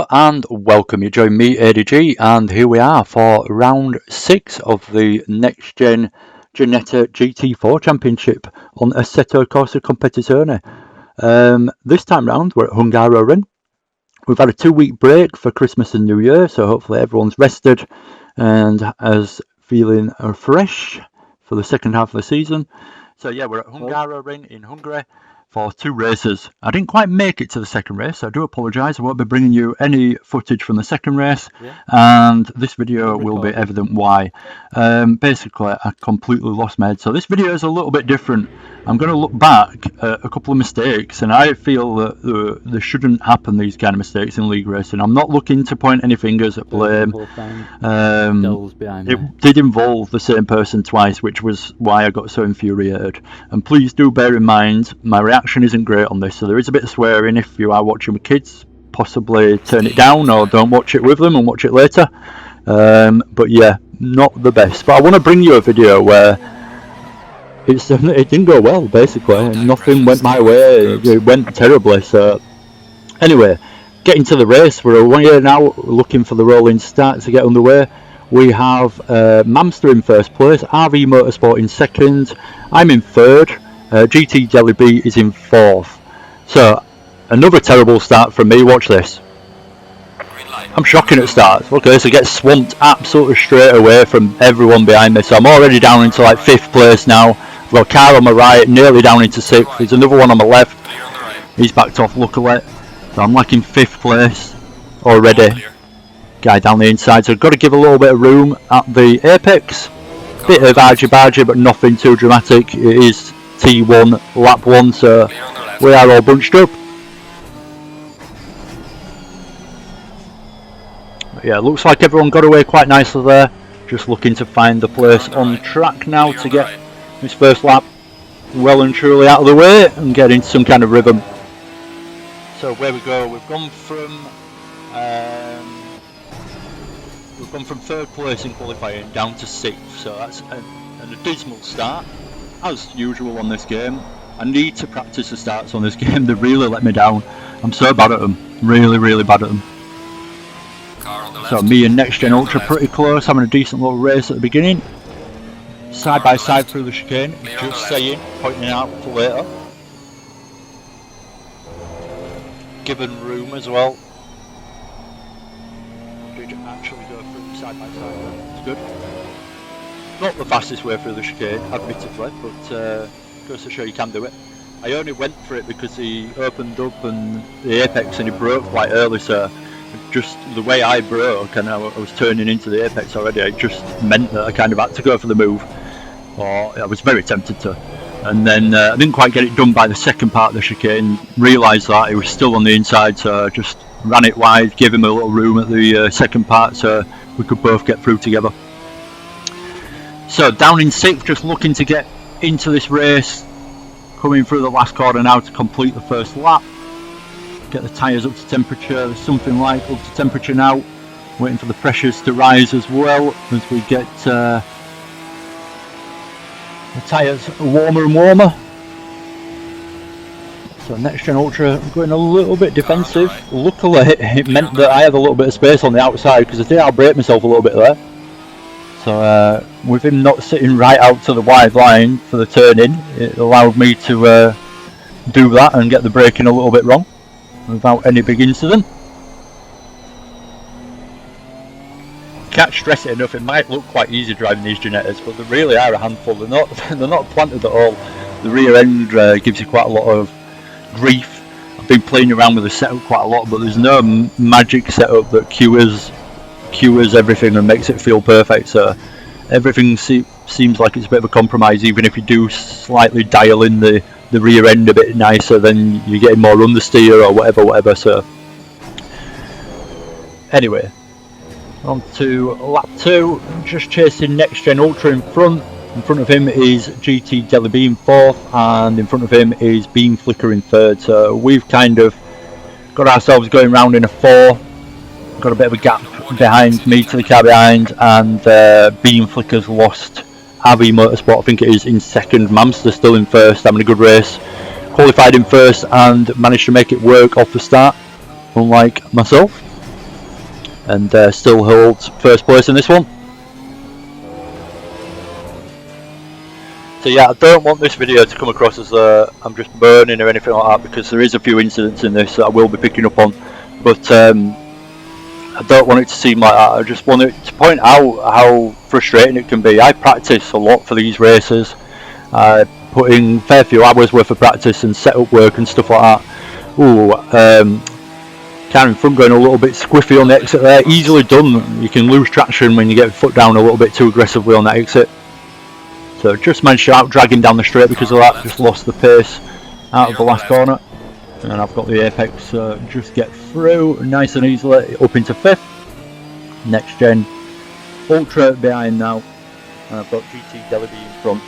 and welcome. You join me, ADG, and here we are for round 6 of the Next Gen Ginetta GT4 Championship on Assetto Corsa Competizione. This time round we're at Hungaroring. We've had a 2-week break for Christmas and New Year, so hopefully everyone's rested and is feeling fresh for the second half of the season. So yeah, we're at Hungaroring in Hungary for 2 races. I didn't quite make it to the second race, so I do apologise. I won't be bringing you any footage from the second race, and this video will be evident why. Basically, I completely lost my head, so this video is a little bit different. I'm going to look back at a couple of mistakes, and I feel that there shouldn't happen these kind of mistakes in league racing. I'm not looking to point any fingers at blame. It did involve the same person twice, which was why I got so infuriated. And please do bear in mind, my reaction isn't great on this, so there is a bit of swearing. If you are watching with kids, possibly turn it down or don't watch it with them and watch it later. But yeah, not the best. But I want to bring you a video where it didn't go well, basically. Nothing went my way. It went terribly. So anyway, getting to the race, we're away now, looking for the rolling start to get underway. We have Mamster in first place, RV Motorsport in second, I'm in third, GT Jelly B is in fourth. So another terrible start from me. Watch this. I'm shocking at starts. Look at this, I get swamped absolutely straight away from everyone behind me. So I'm already down into like 5th place now. I've got a car on my right, nearly down into 6th. There's another one on my left. He's backed off luckily. So I'm like in 5th place already. Guy down the inside. So I've got to give a little bit of room at the apex. Bit of argy-bargy, but nothing too dramatic. It is T1, lap 1, so we are all bunched up. But yeah, looks like everyone got away quite nicely there. Just looking to find the place on track now to get this first lap well and truly out of the way and get into some kind of rhythm. So where we go, we've gone from 3rd place in qualifying down to 6th, so that's an abysmal start as usual on this game. I need to practice the starts on this game. They really let me down. I'm so bad at them, really bad at them. So me and Next Gen Ultra pretty close, having a decent little race at the beginning. Side by side through the chicane, just saying, pointing it out for later. Given room as well. Did actually go through side by side, it's good. Not the fastest way through the chicane, admittedly, but goes to show you can do it. I only went for it because he opened up and the apex and he broke quite early, so just the way I broke and I was turning into the apex already, it just meant that I kind of had to go for the move, or I was very tempted to. And then I didn't quite get it done by the second part of the chicane, realised that it was still on the inside, so I just ran it wide, gave him a little room at the second part so we could both get through together. So down in 6th, just looking to get into this race, coming through the last corner now to complete the first lap. Get the tyres up to temperature. There's something like up to temperature now. Waiting for the pressures to rise as well as we get the tyres warmer and warmer. So Next Gen Ultra going a little bit defensive. Luckily it meant that I had a little bit of space on the outside because I did outbrake myself a little bit there. So with him not sitting right out to the wide line for the turn in, it allowed me to do that and get the braking a little bit wrong without any big incident. Can't stress it enough, it might look quite easy driving these Ginettas, but they really are a handful. They're not planted at all. The rear end gives you quite a lot of grief. I've been playing around with the setup quite a lot, but there's no magic setup that cures everything and makes it feel perfect. So everything seems like it's a bit of a compromise. Even if you do slightly dial in the rear end a bit nicer, then you're getting more understeer or whatever. So anyway, on to lap 2, just chasing Next Gen Ultra in front. In front of him is GT Jelly B in 4th, and in front of him is Beam Flicker in 3rd. So we've kind of got ourselves going round in a 4. Got a bit of a gap behind me to the car behind, and Beam Flicker's lost RV Motorsport, I think it is, in 2nd. Mamster still in 1st, having a good race. Qualified in 1st and managed to make it work off the start, unlike myself. and still holds first place in this one. So yeah, I don't want this video to come across as I'm just burning or anything like that, because there is a few incidents in this that I will be picking up on, but I don't want it to seem like that. I just want it to point out how frustrating it can be. I practice a lot for these races. I put in a fair few hours worth of practice and setup work and stuff like that. Ooh, car in front going a little bit squiffy on the exit there. Easily done. You can lose traction when you get foot down a little bit too aggressively on that exit. So just managed to out drag him down the straight because of that. Just lost the pace out of the last corner. And I've got the apex, just get through nice and easily up into 5th. Next gen Ultra behind now, and I've got GT Deliby in front.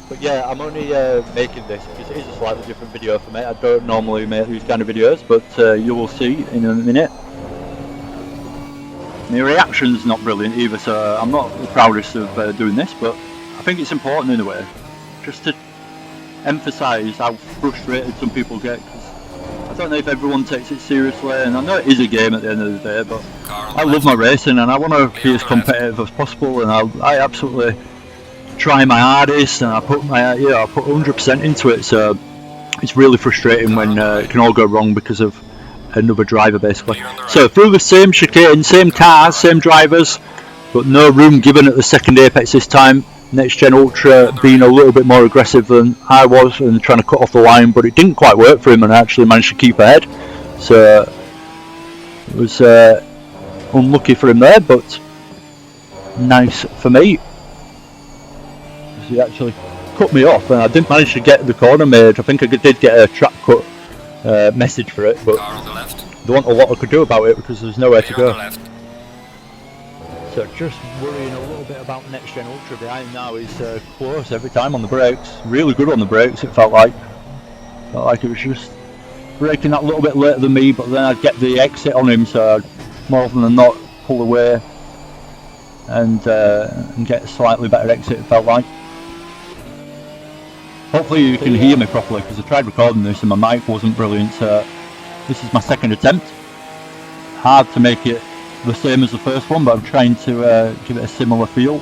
But yeah, I'm only making this because it is a slightly different video for me. I don't normally make these kind of videos, but you will see in a minute. My reaction's not brilliant either, so I'm not the proudest of doing this, but I think it's important in a way, just to emphasise how frustrated some people get, because I don't know if everyone takes it seriously, and I know it is a game at the end of the day, but I love my racing and I want to be as competitive as possible, and I absolutely try my hardest, and I put 100% into it. So it's really frustrating when it can all go wrong because of another driver basically. So through the same chicane, same cars, same drivers, but no room given at the second apex this time. Next Gen Ultra being a little bit more aggressive than I was and trying to cut off the line, but it didn't quite work for him and I actually managed to keep ahead. So it was unlucky for him there, but nice for me. He actually cut me off and I didn't manage to get the corner made. I think I did get a track cut message for it, but there wasn't a lot I could do about it because there's nowhere to go. So just worrying a little bit about Next Gen Ultra behind now. He's close every time on the brakes, really good on the brakes it felt like. It was just braking that little bit later than me, but then I'd get the exit on him, so I'd more often than not pull away and get a slightly better exit it felt like. Hopefully you can hear me properly, because I tried recording this and my mic wasn't brilliant, so this is my second attempt. Hard to make it the same as the first one, but I'm trying to give it a similar feel.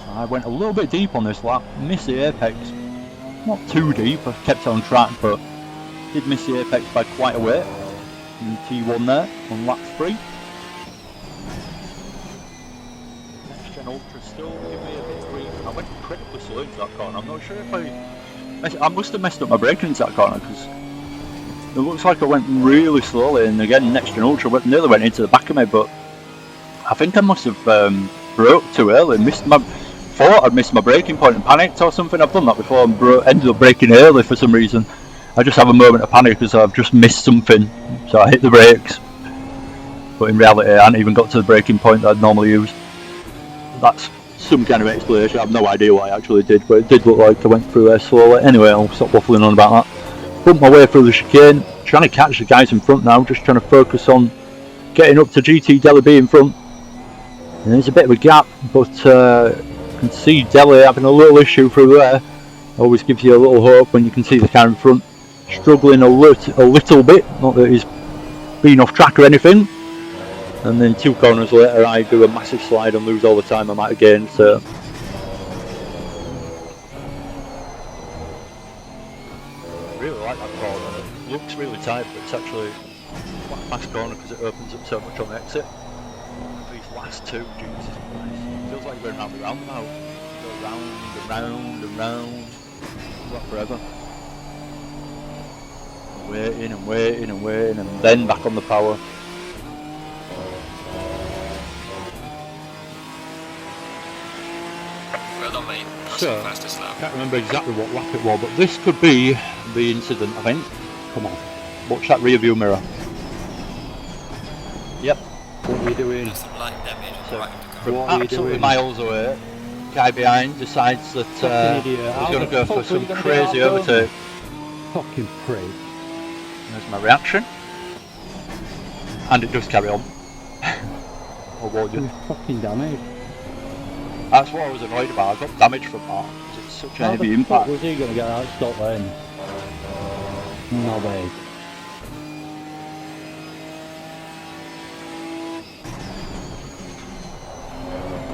I went a little bit deep on this lap, missed the apex, not too deep, I kept it on track, but did miss the apex by quite a bit. In T1 there, on lap 3. Next Gen Ultra still giving me a bit of grief. I went incredibly slow into that corner. I'm not sure if I must have messed up my braking into that corner, because it looks like I went really slowly, and again Next Gen Ultra nearly went into the back of me, but I think I must have broke too early, thought I'd missed my braking point and panicked or something. I've done that before and ended up braking early for some reason. I just have a moment of panic because I've just missed something, so I hit the brakes, but in reality I hadn't even got to the braking point that I'd normally use. That's some kind of explanation. I have no idea what I actually did, but it did look like I went through there slowly. Anyway, I'll stop waffling on about that. Bumped my way through the chicane, trying to catch the guys in front now, just trying to focus on getting up to GT Deliby in front. And there's a bit of a gap, but you can see Deli having a little issue through there. Always gives you a little hope when you can see the car in front struggling a little bit, not that he's been off track or anything. And then 2 corners later I do a massive slide and lose all the time I might have gained, so really like that corner. It looks really tight, but it's actually quite a fast corner because it opens up so much on the exit. These last 2, Jesus Christ, it feels like you're going round the roundabout. You go round and round and round, not forever. Waiting and waiting and waiting, and then back on the power. Well done, mate. That's So, the fastest lap. I can't remember exactly what lap it was, but this could be the incident, I think. Come on, watch that rear view mirror. Yep. What are you doing? There's some light damage on the So, right of the car. from absolutely miles away, guy behind decides that he's going to go for some crazy overtake. Fucking prick. There's my reaction. And it does carry on. I'll warn you. Fucking damage. That's what I was annoyed about. I got damage from that. It's such a heavy impact. Was he going to get out stop then? knobhead.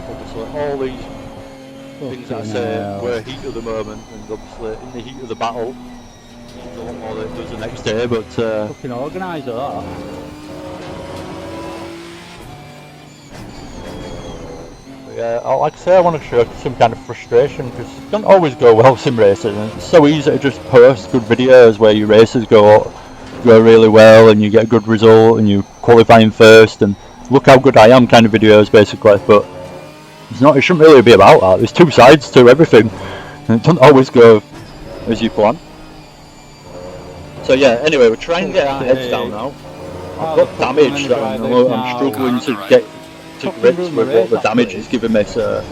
Obviously, all these things that I say were heat of the moment, and obviously in the heat of the battle, there's a lot more that it does the next day, but Fucking organiser that. yeah, like I say, I want to show some kind of frustration because it doesn't always go well sim racing, and it's so easy to just post good videos where your races go really well and you get a good result and you qualifying first and look how good I am kind of videos basically, but it shouldn't really be about that. There's two sides to everything and it doesn't always go as you plan. So yeah, anyway, we're trying to get our heads down now. I've got damage that I'm struggling to get to grips with what the damage is giving me, so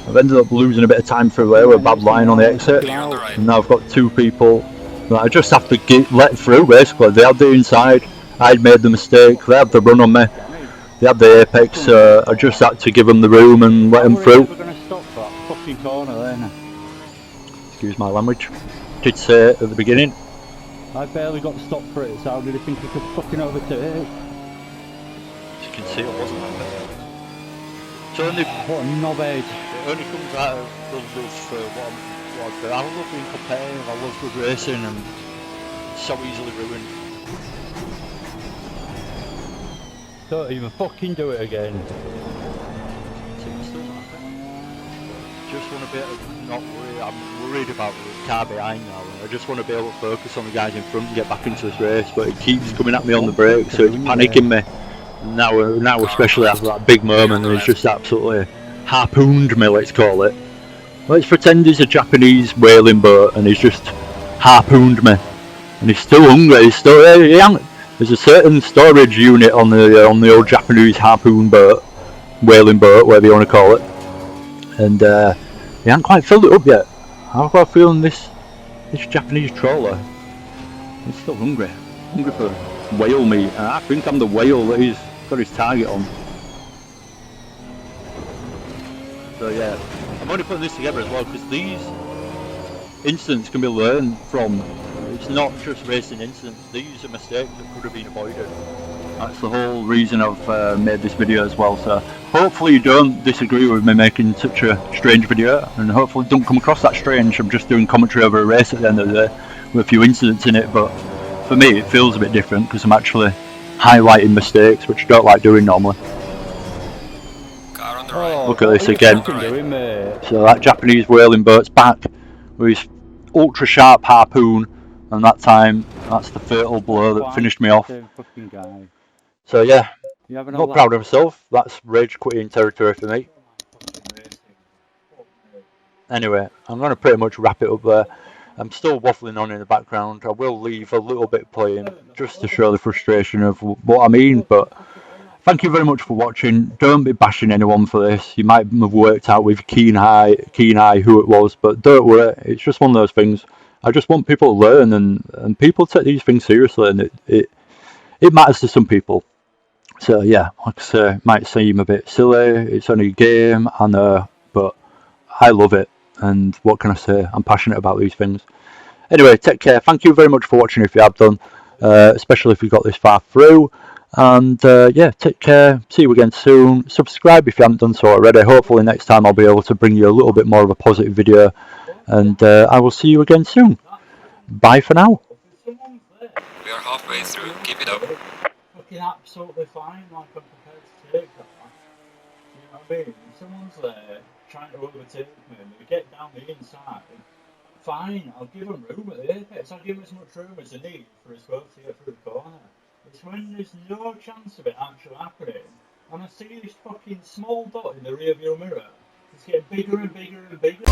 I've ended up losing a bit of time through there with a bad line on the exit, and now I've got two people that I just have to let through basically. They had the inside, I'd made the mistake, they had the run on me, they had the apex, so I just had to give them the room and let them through. We're going to stop that fucking corner then. Excuse my language. Did say it at the beginning. I barely got stopped for it, so how did you think you could fucking overtake? As you can see, it wasn't like that. So only, what a knobhead. it only comes out of love for what I do. I love being competitive, I love good racing, and it's so easily ruined. Don't even fucking do it again. Just want to be able to not worry. I'm worried about the car behind now. I just want to be able to focus on the guys in front and get back into this race, but it keeps coming at me on the brakes, so it's panicking me. Now especially after that big moment, and it's just absolutely harpooned me, let's call it. Let's pretend he's a Japanese whaling boat and he's just harpooned me, and he's still hungry. He's still there's a certain storage unit on the old Japanese harpoon boat, whaling boat, whatever you want to call it, and he hasn't quite filled it up yet. How do I feel in this Japanese trawler? He's still hungry for whale meat, and I think I'm the whale that he's got his target on. So yeah, I'm only putting this together as well because these incidents can be learned from. It's not just racing incidents, these are mistakes that could have been avoided. That's the whole reason I've made this video as well, so hopefully you don't disagree with me making such a strange video, and hopefully it don't come across that strange. I'm just doing commentary over a race at the end of the day with a few incidents in it, but for me it feels a bit different because I'm actually highlighting mistakes, which I don't like doing normally. Car on the right. Look at this again. Doing, So that Japanese whaling boat's back with his ultra sharp harpoon, and that time that's the fatal blow that finished me off. So yeah, not proud of myself. That's rage quitting territory for me. Anyway, I'm going to pretty much wrap it up there. I'm still waffling on in the background. I will leave a little bit playing just to show the frustration of what I mean, but thank you very much for watching. Don't be bashing anyone for this. You might have worked out with keen eye who it was, but don't worry, it's just one of those things. I just want people to learn, and people take these things seriously, and it matters to some people. So yeah, like I say, it might seem a bit silly, it's only a game, I know, but I love it, and what can I say, I'm passionate about these things. Anyway, take care, thank you very much for watching if you have done, especially if you got this far through, and yeah, take care, see you again soon, subscribe if you haven't done so already. Hopefully next time I'll be able to bring you a little bit more of a positive video, and I will see you again soon. Bye for now. We are halfway through. Keep it up. Fucking absolutely fine, like I'm prepared to take that. You know what I mean? If someone's there trying to overtake me and they get down the inside, fine, I'll give them room at the apex. I'll give them as much room as they need for us both to get through the corner. It's when there's no chance of it actually happening, and I see this fucking small dot in the rear view mirror. It's getting bigger and bigger and bigger.